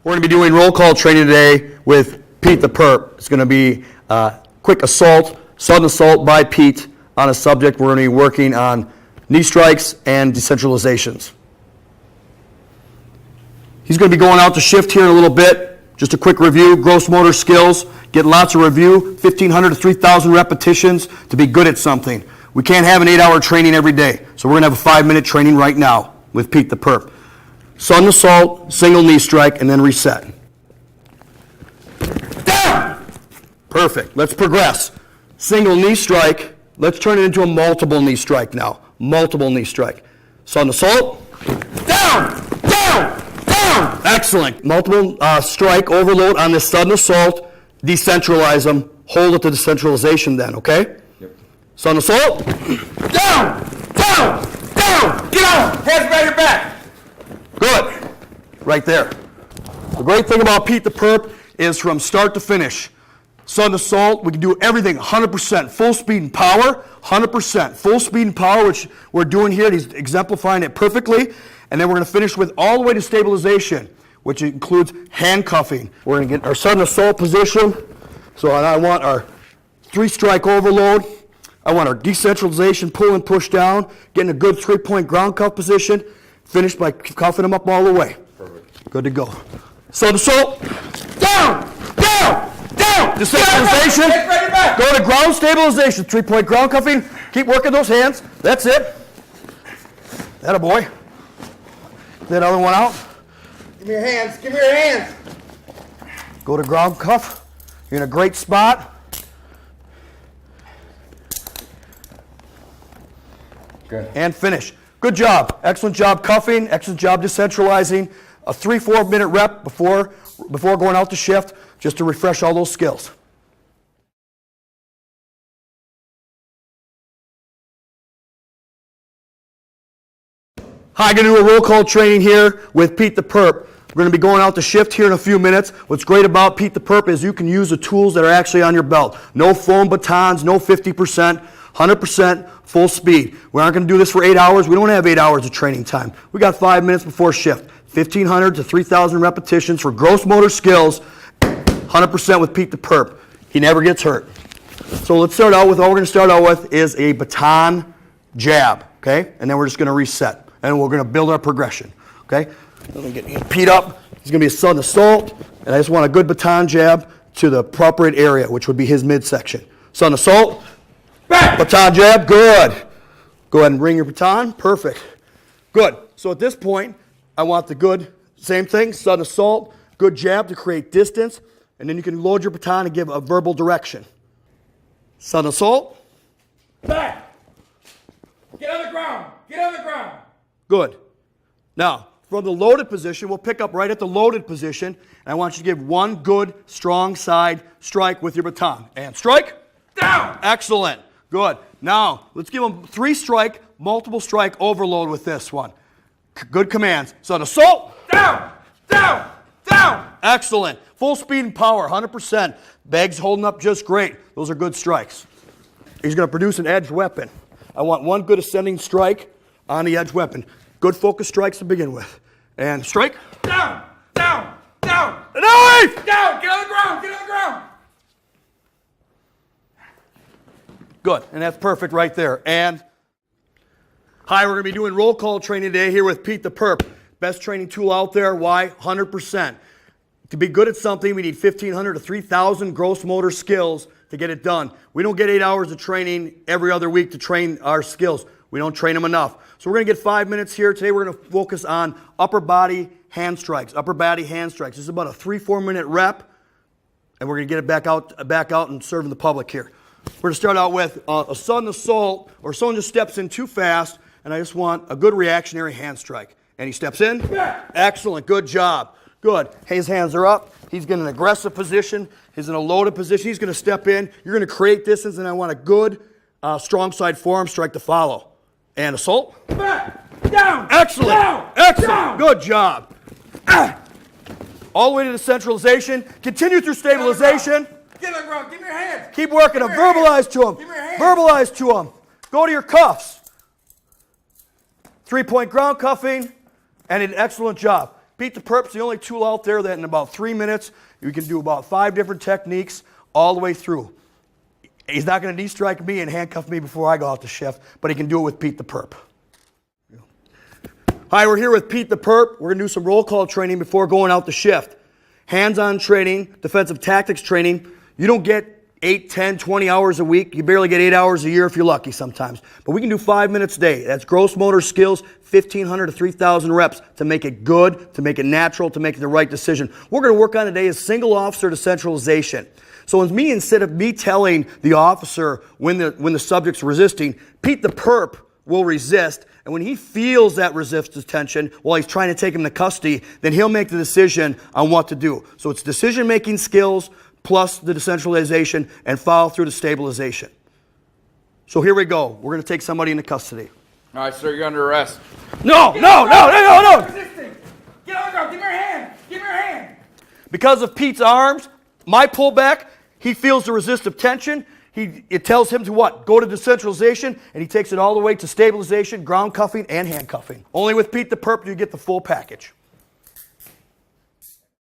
We're going to be doing roll call training today with Pete the Perp. It's going to be quick assault, sudden assault by Pete on a subject. We're going to be working on knee strikes and decentralizations. He's going to be going out to shift here in a little bit. Just a quick review, gross motor skills, get lots of review, 1,500 to 3,000 repetitions to be good at something. We can't have an 8-hour training every day, so we're going to have a 5-minute training right now with Pete the Perp. Sudden assault, single knee strike, and then reset. Down! Perfect. Let's progress. Single knee strike. Let's turn it into a multiple knee strike now. Multiple knee strike. Sudden assault. Down! Down! Down! Excellent. Multiple strike overload on this sudden assault. Decentralize them. Hold it to decentralization then, okay? Yep. Sudden assault. Down! Down! Down! Get out! Hands behind your back. Good. Right there. The great thing about Pete the Perp is from start to finish. Sudden assault, we can do everything 100%, full speed and power, 100%, full speed and power, which we're doing here. He's exemplifying it perfectly. And then we're going to finish with all the way to stabilization, which includes handcuffing. We're going to get our sudden assault position. So I want our 3-strike overload. I want our decentralization, pull and push down, getting a good 3-point ground cuff position. Finish by cuffing them up all the way. Perfect. Good to go. Sudden assault. Down! Down! Down! Decentralization. Go to ground stabilization. 3-point ground cuffing. Keep working those hands. That's it. That a boy. That other one out. Give me your hands. Give me your hands. Go to ground cuff. You're in a great spot. Good. And finish. Good job. Excellent job cuffing. Excellent job decentralizing. A 3-4 minute rep before going out to shift, just to refresh all those skills. Hi, I'm going to do a roll call training here with Pete the Perp. We're going to be going out to shift here in a few minutes. What's great about Pete the Perp is you can use the tools that are actually on your belt. No foam batons, no 50%. 100% full speed. We aren't going to do this for 8 hours. We don't have 8 hours of training time. We got 5 minutes before shift. 1,500 to 3,000 repetitions for gross motor skills. 100% with Pete the Perp. He never gets hurt. So let's start out with, all we're going to start out with is a baton jab, okay? And then we're just going to reset. And we're going to build our progression, okay? Let me get Pete up. He's going to be a sudden assault. And I just want a good baton jab to the appropriate area, which would be his midsection. Sudden assault. Back. Baton jab, good. Go ahead and bring your baton, perfect. Good. So at this point, I want the good, same thing, sudden assault, good jab to create distance, and then you can load your baton and give a verbal direction. Sudden assault. Back. Get on the ground. Get on the ground. Good. Now, from the loaded position, we'll pick up right at the loaded position, and I want you to give one good, strong side strike with your baton. And strike. Down. Excellent. Good. Now, let's give them 3-strike, multiple strike overload with this one. Good commands. So, an assault. Down. Down. Down. Excellent. Full speed and power, 100%. Bag's holding up just great. Those are good strikes. He's going to produce an edge weapon. I want one good ascending strike on the edge weapon. Good focus strikes to begin with. And strike. Down. Down. Down. Knife! Down. Get on the ground. Get on the ground. Good, and that's perfect right there. And hi, we're going to be doing roll call training today here with Pete the Perp. Best training tool out there. Why? 100%. To be good at something, we need 1,500 to 3,000 gross motor skills to get it done. We don't get 8 hours of training every other week to train our skills. We don't train them enough. So we're going to get 5 minutes here. Today we're going to focus on upper body hand strikes. Upper body hand strikes. This is about a 3-4 minute rep, and we're going to get it back out and serving the public here. We're going to start out with a sudden assault, or someone just steps in too fast, and I just want a good reactionary hand strike. And he steps in. Excellent. Good job. Good. His hands are up. He's in an aggressive position. He's in a loaded position. He's going to step in. You're going to create distance, and I want a good strong side forearm strike to follow. And assault. Back. Down. Excellent. Down. Excellent. Down. Good job. All the way to the centralization. Continue through stabilization. Get on the ground. Give me your hands. Keep working them. Verbalize to them. Give me your hands. Verbalize to them. Go to your cuffs. 3-point ground cuffing, and an excellent job. Pete the Perp's the only tool out there that in about 3 minutes, you can do about 5 different techniques all the way through. He's not going to knee strike me and handcuff me before I go out to shift, but he can do it with Pete the Perp. Hi, we're here with Pete the Perp. We're going to do some roll call training before going out to shift. Hands-on training, defensive tactics training. You don't get 8, 10, 20 hours a week. You barely get 8 hours a year if you're lucky sometimes. But we can do 5 minutes a day. That's gross motor skills, 1,500 to 3,000 reps to make it good, to make it natural, to make the right decision. What we're going to work on today is single officer decentralization. So instead of me telling the officer when the subject's resisting, Pete the Perp will resist. And when he feels that resistance tension while he's trying to take him to custody, then he'll make the decision on what to do. So it's decision-making skills plus the decentralization and follow through to stabilization. So here we go. We're going to take somebody into custody. All right, sir, you're under arrest. No. Resisting. Get on the ground. Give me your hand. Give me your hand. Because of Pete's arms, my pullback, he feels the resistive tension. It tells him to what? Go to decentralization, and he takes it all the way to stabilization, ground cuffing, and handcuffing. Only with Pete the Perp do you get the full package.